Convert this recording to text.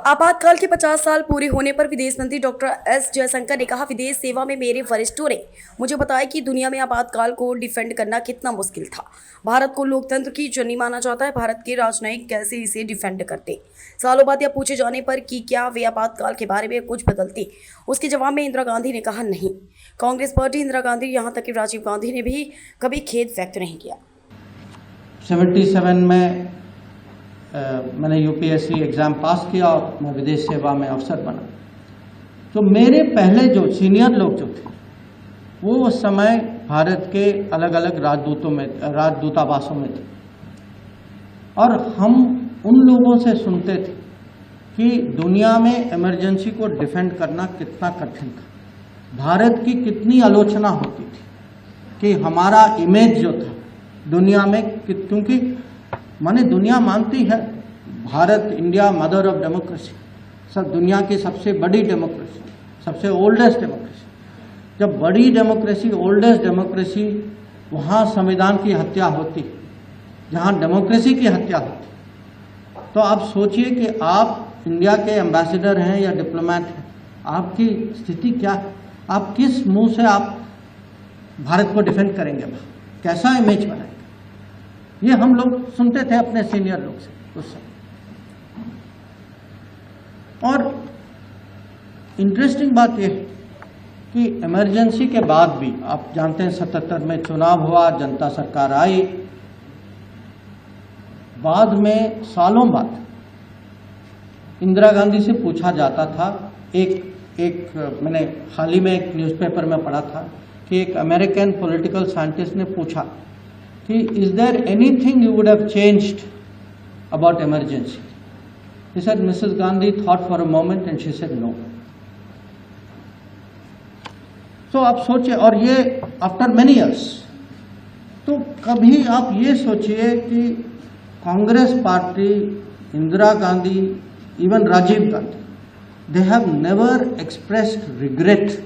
आपातकाल के 50 साल पूरे होने पर विदेश मंत्री डॉक्टर एस जयशंकर ने कहा, विदेश सेवा में मेरे वरिष्ठों ने मुझे बताया कि दुनिया में आपातकाल को डिफेंड करना कितना मुश्किल था। भारत को लोकतंत्र की जननी माना जाता है। भारत के राजनयिक कैसे इसे डिफेंड करते। सालों बाद यह पूछे जाने पर कि क्या वे आपातकाल के बारे में कुछ बदलती, उसके जवाब में इंदिरा गांधी ने कहा, नहीं। कांग्रेस पार्टी, इंदिरा गांधी, यहाँ तक कि राजीव गांधी ने भी कभी खेद व्यक्त नहीं किया। 77 में मैंने यूपीएससी एग्ज़ाम पास किया और मैं विदेश सेवा में अफसर बना। तो मेरे पहले जो सीनियर लोग जो थे वो उस समय भारत के अलग अलग राजदूतावासों में थे और हम उन लोगों से सुनते थे कि दुनिया में इमरजेंसी को डिफेंड करना कितना कठिन था। भारत की कितनी आलोचना होती थी कि हमारा इमेज जो था दुनिया में, क्योंकि माने दुनिया मानती है Bharat, India mother of democracy, सब दुनिया की सबसे बड़ी डेमोक्रेसी, सबसे ओल्डेस्ट डेमोक्रेसी। जब बड़ी डेमोक्रेसी, ओल्डेस्ट डेमोक्रेसी, वहाँ संविधान की हत्या होती, जहाँ डेमोक्रेसी की हत्या होती, तो आप सोचिए कि आप इंडिया के एम्बेसडर हैं या डिप्लोमेट हैं, आपकी स्थिति क्या है? आप किस मुंह से आप भारत को डिफेंड करेंगे? कैसा इमेज बनाएंगे? ये हम लोग सुनते थे अपने सीनियर लोग से उस समय। और इंटरेस्टिंग बात यह है कि इमरजेंसी के बाद भी आप जानते हैं 77 में चुनाव हुआ, जनता सरकार आई, बाद में सालों बाद इंदिरा गांधी से पूछा जाता था, मैंने हाल ही में एक न्यूज़पेपर में पढ़ा था कि एक अमेरिकन पॉलिटिकल साइंटिस्ट ने पूछा कि is there anything you would have changed about emergency? He said, Mrs. Gandhi thought for a moment and she said no. तो आप सोचिए, और ये आफ्टर मेनी ईयर्स। तो कभी आप ये सोचिए कि Congress party, Indira Gandhi, even Rajiv Gandhi, they have never expressed regret